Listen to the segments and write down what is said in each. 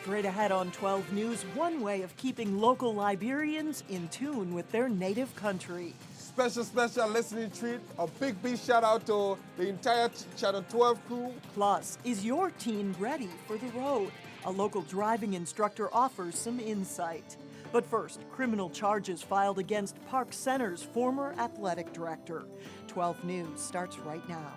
Straight ahead on 12 News, one way of keeping local Liberians in tune with their native country. Special listening treat. A big shout out to the entire Channel 12 crew. Plus, is your teen ready for the road? A local driving instructor offers some insight. But first, criminal charges filed against Park Center's former athletic director. 12 News starts right now.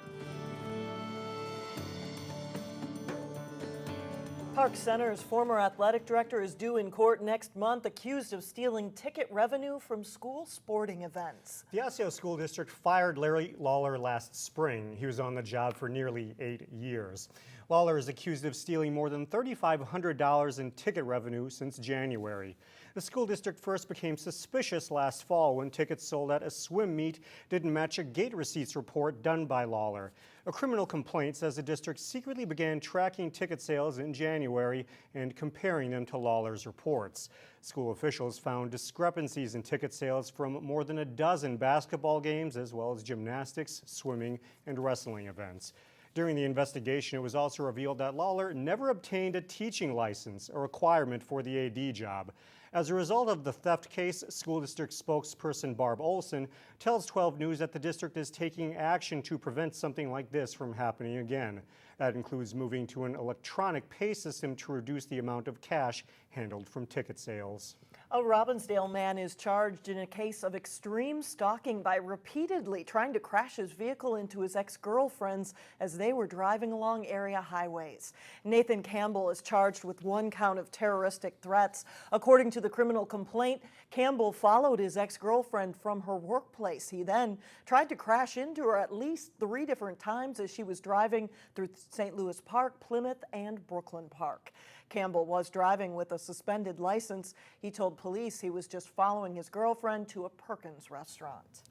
Park Center's former athletic director is due in court next month, accused of stealing ticket revenue from school sporting events. The Osseo School District fired Larry Lawler last spring. He was on the job for nearly 8 years. Lawler is accused of stealing more than $3,500 in ticket revenue since January. The school district first became suspicious last fall when tickets sold at a swim meet didn't match a gate receipts report done by Lawler. A criminal complaint says the district secretly began tracking ticket sales in January and comparing them to Lawler's reports. School officials found discrepancies in ticket sales from more than a dozen basketball games, as well as gymnastics, swimming, and wrestling events. During the investigation, it was also revealed that Lawler never obtained a teaching license, a requirement for the AD job. As a result of the theft case, school district spokesperson Barb Olson tells 12 News that the district is taking action to prevent something like this from happening again. That includes moving to an electronic pay system to reduce the amount of cash handled from ticket sales. A Robbinsdale man is charged in a case of extreme stalking by repeatedly trying to crash his vehicle into his ex-girlfriend's as they were driving along area highways. Nathan Campbell is charged with 1 count of terroristic threats. According to the criminal complaint, Campbell followed his ex-girlfriend from her workplace. He then tried to crash into her at least 3 different times as she was driving through St. Louis Park, Plymouth, and Brooklyn Park. Campbell was driving with a suspended license. He told police he was just following his girlfriend to a Perkins restaurant.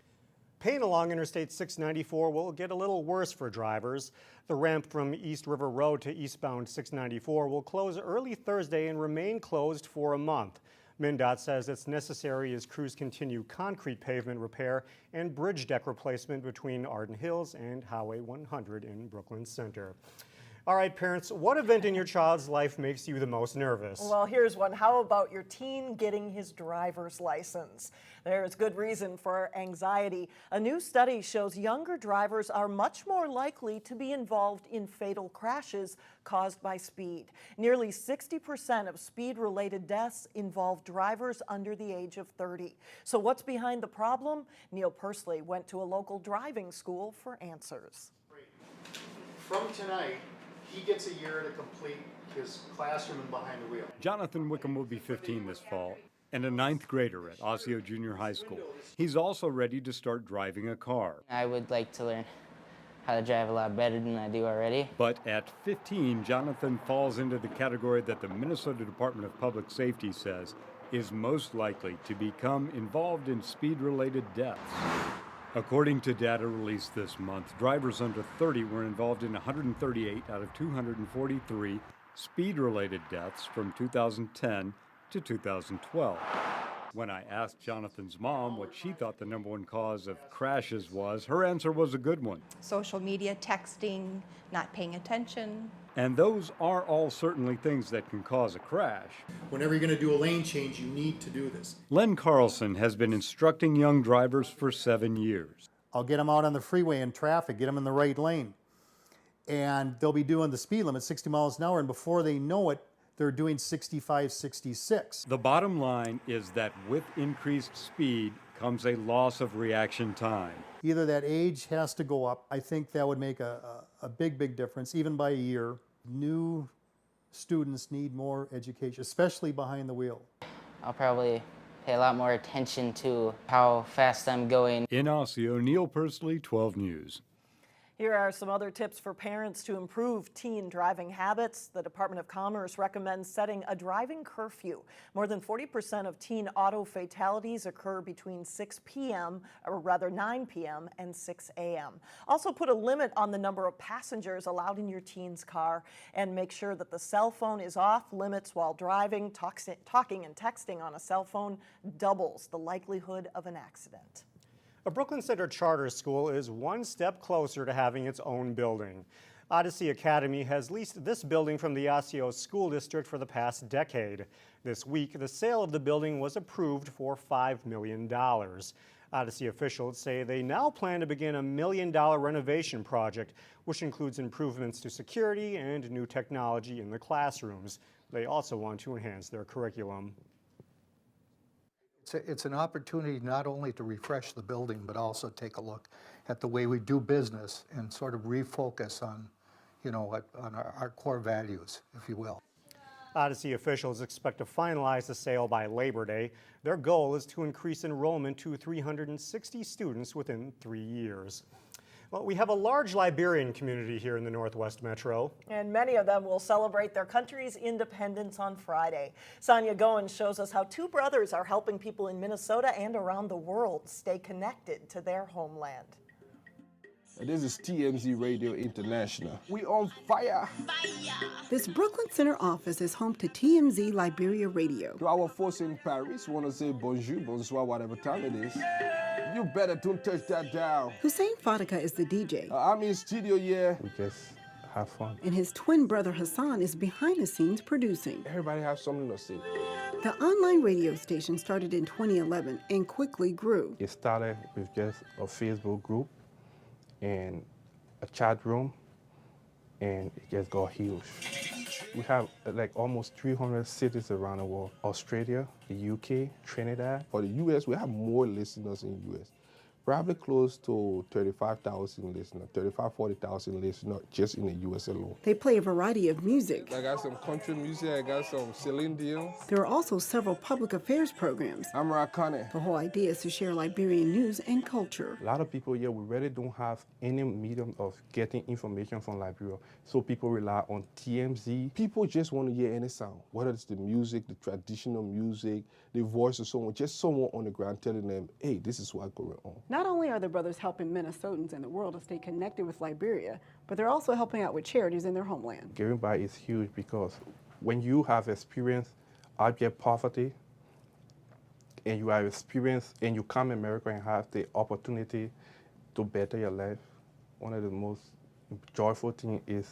Pain along Interstate 694 will get a little worse for drivers. The ramp from East River Road to eastbound 694 will close early Thursday and remain closed for a month. MnDOT says it's necessary as crews continue concrete pavement repair and bridge deck replacement between Arden Hills and Highway 100 in Brooklyn Center. All right, parents, what event in your child's life makes you the most nervous? Well, here's one. How about your teen getting his driver's license? There's good reason for anxiety. A new study shows younger drivers are much more likely to be involved in fatal crashes caused by speed. Nearly 60% of speed-related deaths involve drivers under the age of 30. So what's behind the problem? Neil Persley went to a local driving school for answers. From tonight, he gets a year to complete his classroom and behind the wheel. Jonathan Wickham will be 15 this fall and a 9th grader at Osseo Junior High School. He's also ready to start driving a car. I would like to learn how to drive a lot better than I do already. But at 15, Jonathan falls into the category that the Minnesota Department of Public Safety says is most likely to become involved in speed-related deaths. According to data released this month, drivers under 30 were involved in 138 out of 243 speed-related deaths from 2010 to 2012. When I asked Jonathan's mom what she thought the #1 cause of crashes was, her answer was a good one. Social media, texting, not paying attention. And those are all certainly things that can cause a crash. Whenever you're going to do a lane change, you need to do this. Len Carlson has been instructing young drivers for 7 years. I'll get them out on the freeway in traffic, get them in the right lane. And they'll be doing the speed limit, 60 miles an hour, and before they know it, they're doing 65, 66. The bottom line is that with increased speed comes a loss of reaction time. Either that age has to go up. I think that would make a big difference, even by a year. New students need more education, especially behind the wheel. I'll probably pay a lot more attention to how fast I'm going. In Osseo, Neil Persley, 12 News. Here are some other tips for parents to improve teen driving habits. The Department of Commerce recommends setting a driving curfew. More than 40% of teen auto fatalities occur between 6 p.m., or rather 9 p.m. and 6 a.m. Also put a limit on the number of passengers allowed in your teen's car and make sure that the cell phone is off limits while driving. Talking and texting on a cell phone doubles the likelihood of an accident. A Brooklyn Center charter school is one step closer to having its own building. Odyssey Academy has leased this building from the Osseo School District for the past decade. This week, the sale of the building was approved for $5 million. Odyssey officials say they now plan to begin a $1 million renovation project, which includes improvements to security and new technology in the classrooms. They also want to enhance their curriculum. It's an opportunity not only to refresh the building, but also take a look at the way we do business and sort of refocus on, on our core values, if you will. Odyssey officials expect to finalize the sale by Labor Day. Their goal is to increase enrollment to 360 students within 3 years. Well, we have a large Liberian community here in the Northwest Metro. And many of them will celebrate their country's independence on Friday. Sonia Goins shows us how two brothers are helping people in Minnesota and around the world stay connected to their homeland. This is TMZ Radio International. We on fire. This Brooklyn Center office is home to TMZ Liberia Radio. To our folks in Paris, want to say bonjour, bonsoir, whatever time it is. You better don't touch that dial. Hussein Fadika is the DJ. I'm in studio, yeah. We just have fun. And his twin brother Hassan is behind the scenes producing. Everybody has something to say. The online radio station started in 2011 and quickly grew. It started with just a Facebook group and a chat room, and it just got huge. We have like almost 300 cities around the world. Australia, the UK, Trinidad. For the US, we have more listeners in the US. Probably close to 35,000 listeners, 40,000 listeners just in the US alone. They play a variety of music. I got some country music, I got some Celine Dion. There are also several public affairs programs. I'm Rakane. The whole idea is to share Liberian news and culture. A lot of people here, we really don't have any medium of getting information from Liberia, so people rely on TMZ. People just want to hear any sound, whether it's the music, the traditional music, the voice of someone, just someone on the ground telling them, hey, this is what's going on. Not only are the brothers helping Minnesotans and the world to stay connected with Liberia, but they're also helping out with charities in their homeland. Giving back is huge because when you have experienced abject poverty and you have experienced and you come to America and have the opportunity to better your life, one of the most joyful things is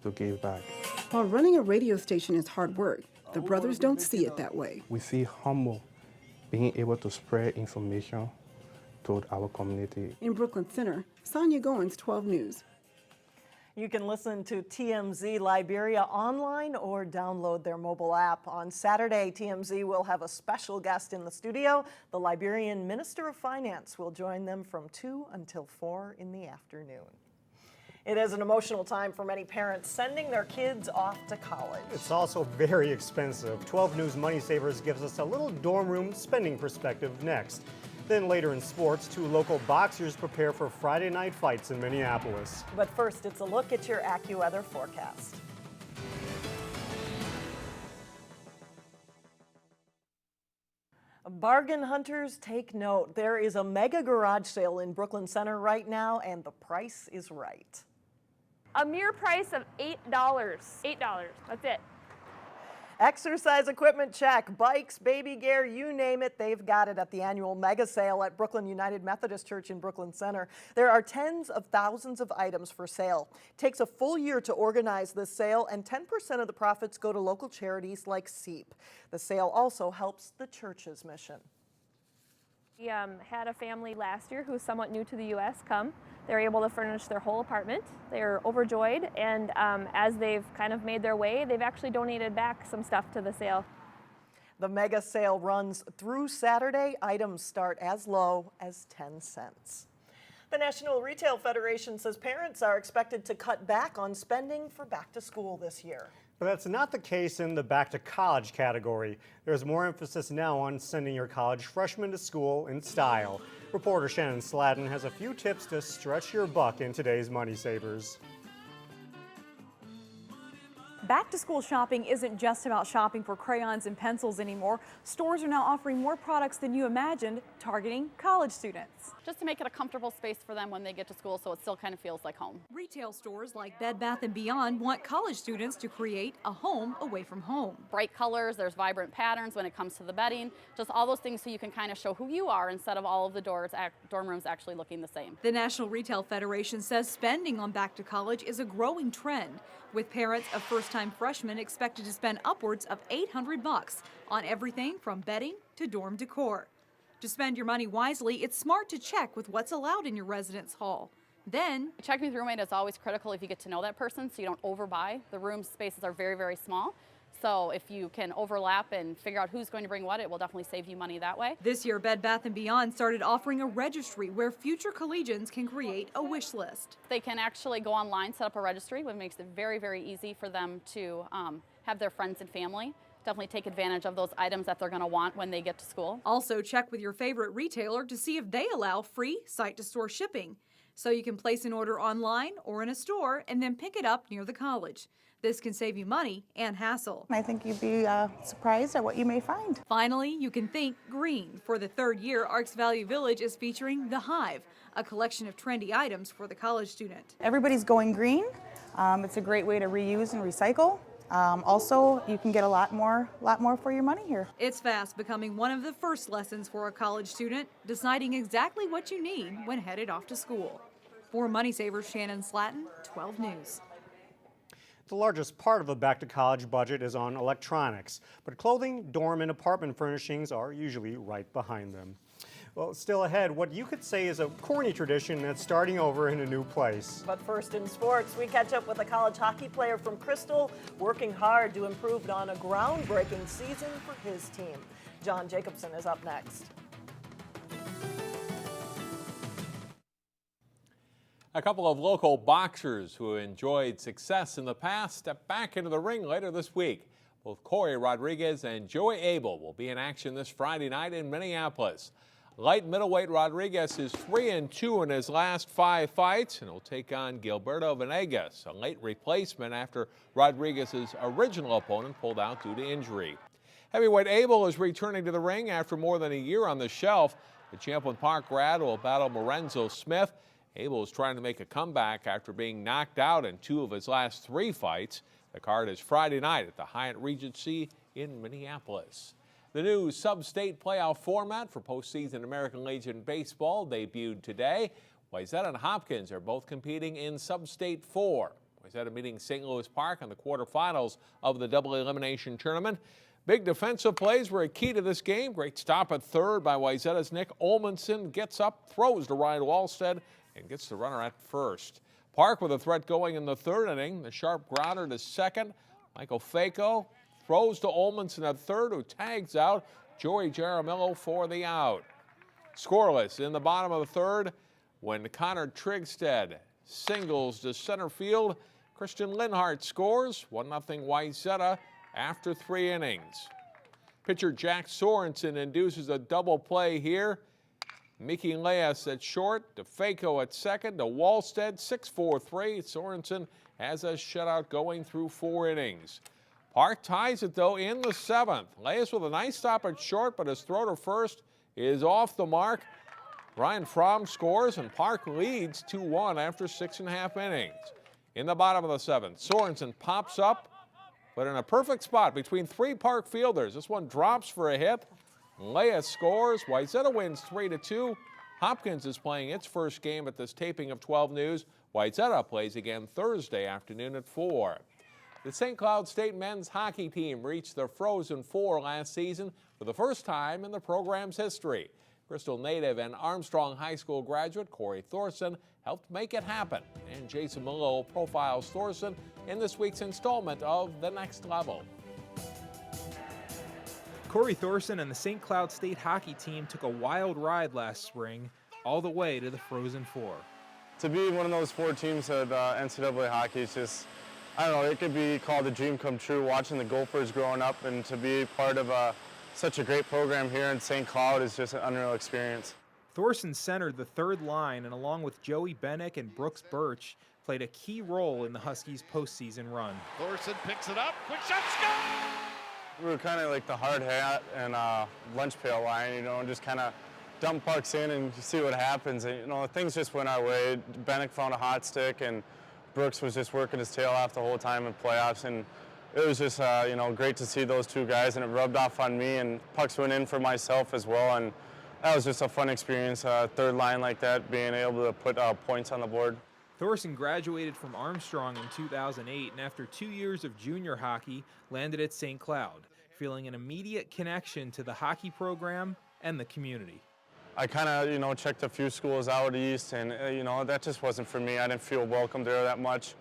to give back. While running a radio station is hard work, the brothers don't see it that way. We feel humble being able to spread information to our community. In Brooklyn Center, Sonia Goins, 12 News. You can listen to TMZ Liberia online or download their mobile app. On Saturday, TMZ will have a special guest in the studio. The Liberian Minister of Finance will join them from 2 until 4 in the afternoon. It is an emotional time for many parents sending their kids off to college. It's also very expensive. 12 News Money Savers gives us a little dorm room spending perspective next. Then later in sports, 2 local boxers prepare for Friday night fights in Minneapolis. But first, it's a look at your AccuWeather forecast. Bargain hunters, take note. There is a mega garage sale in Brooklyn Center right now, and the price is right. A mere price of $8. $8, that's it. Exercise equipment check, bikes, baby gear, you name it, they've got it at the annual mega sale at Brooklyn United Methodist Church in Brooklyn Center. There are tens of thousands of items for sale. It takes a full year to organize this sale, and 10% of the profits go to local charities like SEEP. The sale also helps the church's mission. We had a family last year who's somewhat new to the U.S. come. They're able to furnish their whole apartment. They're overjoyed, and as they've kind of made their way, they've actually donated back some stuff to the sale. The mega sale runs through Saturday. Items start as low as 10 cents. The National Retail Federation says parents are expected to cut back on spending for back to school this year. But that's not the case in the back to college category. There's more emphasis now on sending your college freshmen to school in style. Reporter Shannon Sladden has a few tips to stretch your buck in today's Money Savers. Back-to-school shopping isn't just about shopping for crayons and pencils anymore. Stores are now offering more products than you imagined, targeting college students. Just to make it a comfortable space for them when they get to school so it still kind of feels like home. Retail stores like Bed Bath & Beyond want college students to create a home away from home. Bright colors, there's vibrant patterns when it comes to the bedding, just all those things so you can kind of show who you are instead of all of the dorm rooms actually looking the same. The National Retail Federation says spending on back to college is a growing trend, with parents of first-time freshmen expected to spend upwards of $800 on everything from bedding to dorm decor. To spend your money wisely, it's smart to check with what's allowed in your residence hall. Then, checking with your roommate is always critical if you get to know that person so you don't overbuy. The room spaces are very, very small. So if you can overlap and figure out who's going to bring what, it will definitely save you money that way. This year, Bed Bath & Beyond started offering a registry where future collegians can create a wish list. They can actually go online, set up a registry, which makes it very, very easy for them to have their friends and family definitely take advantage of those items that they're going to want when they get to school. Also, check with your favorite retailer to see if they allow free site-to-store shipping. So you can place an order online or in a store and then pick it up near the college. This can save you money and hassle. I think you'd be surprised at what you may find. Finally, you can think green. For the third year, Arcs Value Village is featuring The Hive, a collection of trendy items for the college student. Everybody's going green. It's a great way to reuse and recycle. Also, you can get a lot more for your money here. It's fast becoming one of the first lessons for a college student, deciding exactly what you need when headed off to school. For Money Savers, Shannon Slatton, 12 News. The largest part of the back-to-college budget is on electronics, but clothing, dorm, and apartment furnishings are usually right behind them. Well, still ahead, what you could say is a corny tradition that's starting over in a new place. But first in sports, we catch up with a college hockey player from Crystal working hard to improve on a groundbreaking season for his team. John Jacobson is up next. A couple of local boxers who enjoyed success in the past step back into the ring later this week. Both Cory Rodriguez and Joey Abel will be in action this Friday night in Minneapolis. Light middleweight Rodriguez is 3-2 in his last 5 fights, and will take on Gilberto Venegas, a late replacement after Rodriguez's original opponent pulled out due to injury. Heavyweight Abel is returning to the ring after more than a year on the shelf. The Champlin Park grad will battle Lorenzo Smith. Abel is trying to make a comeback after being knocked out in 2 of his last 3 fights. The card is Friday night at the Hyatt Regency in Minneapolis. The new sub-state playoff format for postseason American Legion baseball debuted today. Wayzata and Hopkins are both competing in sub-state 4. Wayzata meeting St. Louis Park in the quarterfinals of the double elimination tournament. Big defensive plays were a key to this game. Great stop at third by Wayzata's Nick Olmanson. Gets up, throws to Ryan Wallstead, and gets the runner at first. Park with a threat going in the 3rd inning. The sharp grounder to second. Michael Faco throws to Olmanson at third, who tags out Joey Jaramillo for the out. Scoreless in the bottom of the 3rd when Connor Trigstead singles to center field. Christian Linhart scores 1-0 Wayzata after 3 innings. Pitcher Jack Sorensen induces a double play here. Mickey Leas at short, to Faco at second, to Wallstead, 6-4-3. Sorensen has a shutout going through 4 innings. Park ties it, though, in the 7th. Leas with a nice stop at short, but his throw to first is off the mark. Ryan Fromm scores, and Park leads 2-1 after 6.5 innings. In the bottom of the 7th, Sorensen pops up, but in a perfect spot between 3 Park fielders. This one drops for a hit. Leas scores. Wayzata wins 3-2. Hopkins is playing its first game at this taping of 12 News. Wayzata plays again Thursday afternoon at 4. The St. Cloud State men's hockey team reached the Frozen Four last season for the first time in the program's history. Bristol native and Armstrong High School graduate Cory Thorson helped make it happen. And Jason Mallow profiles Thorson in this week's installment of The Next Level. Cory Thorson and the St. Cloud State hockey team took a wild ride last spring, all the way to the Frozen Four. To be one of those 4 teams at NCAA hockey is just, I don't know, it could be called a dream come true. Watching the Gophers growing up and to be part of such a great program here in St. Cloud is just an unreal experience. Thorson centered the 3rd line, and along with Joey Bennick and Brooks Birch, played a key role in the Huskies' postseason run. Thorson picks it up, quick shot, score! We were kind of like the hard hat and lunch pail line, you know, and just kind of dump pucks in and see what happens. And, you know, things just went our way. Bennick found a hot stick, and Brooks was just working his tail off the whole time in playoffs. And it was just, you know, great to see those two guys, and it rubbed off on me, and pucks went in for myself as well. And that was just a fun experience, third line like that, being able to put points on the board. Thorson graduated from Armstrong in 2008, and after 2 years of junior hockey, landed at St. Cloud, feeling an immediate connection to the hockey program and the community. I kind of, you know, checked a few schools out east, and, you know, that just wasn't for me. I didn't feel welcome there that much.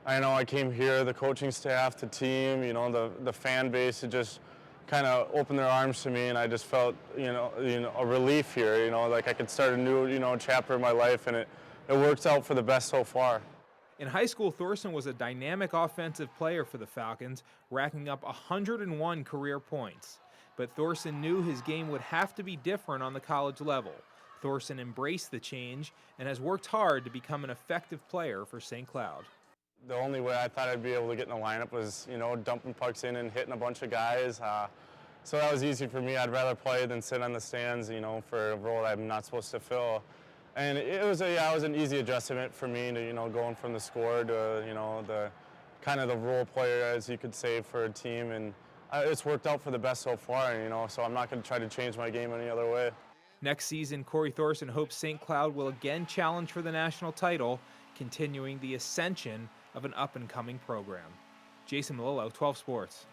I know I came here, the coaching staff, the team, you know, the fan base, it just kind of opened their arms to me, and I just felt, you know, a relief here, you know, like I could start a new, you know, chapter of my life, and it works out for the best so far. In high school, Thorson was a dynamic offensive player for the Falcons, racking up 101 career points. But Thorson knew his game would have to be different on the college level. Thorson embraced the change and has worked hard to become an effective player for St. Cloud. The only way I thought I'd be able to get in the lineup was, you know, dumping pucks in and hitting a bunch of guys. So that was easy for me. I'd rather play than sit on the stands, you know, for a role I'm not supposed to fill. And it was an easy adjustment for me to, you know, going from the scorer to, you know, the kind of the role player, as you could say, for a team. And it's worked out for the best so far, you know, so I'm not going to try to change my game any other way. Next season, Cory Thorson hopes St. Cloud will again challenge for the national title, continuing the ascension of an up-and-coming program. Jason Malillo, 12 Sports.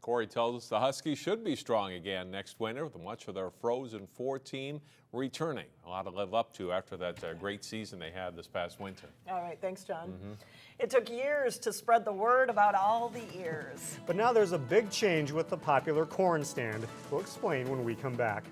Cory tells us the Huskies should be strong again next winter, with much of their Frozen Four team returning. A lot to live up to after that great season they had this past winter. All right, thanks, John. It took years to spread the word about all the ears. But now there's a big change with the popular corn stand. We'll explain when we come back.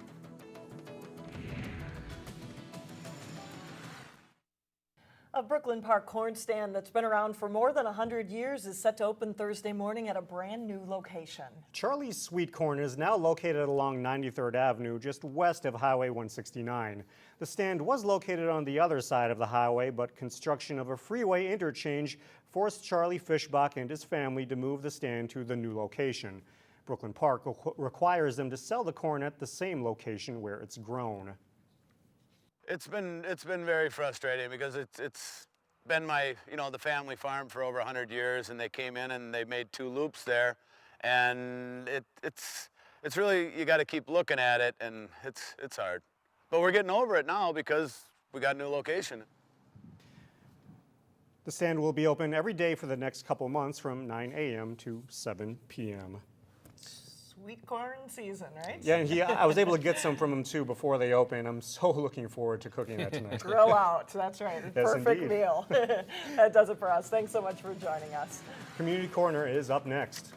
A Brooklyn Park corn stand that's been around for more than 100 years is set to open Thursday morning at a brand new location. Charlie's Sweet Corn is now located along 93rd Avenue, just west of Highway 169. The stand was located on the other side of the highway, but construction of a freeway interchange forced Charlie Fishbach and his family to move the stand to the new location. Brooklyn Park requires them to sell the corn at the same location where it's grown. It's been very frustrating because it's been my, you know, the family farm for over 100 years, and they came in and they made 2 loops there, and it's really, you got to keep looking at it, and it's hard. But we're getting over it now because we got a new location. The stand will be open every day for the next couple months from 9 a.m. to 7 p.m. Sweet corn season, right? Yeah, and I was able to get some from him too before they open. I'm so looking forward to cooking that tonight. Grill out, that's right. Yes, Perfect indeed. meal. That does it for us. Thanks so much for joining us. Community Corner is up next.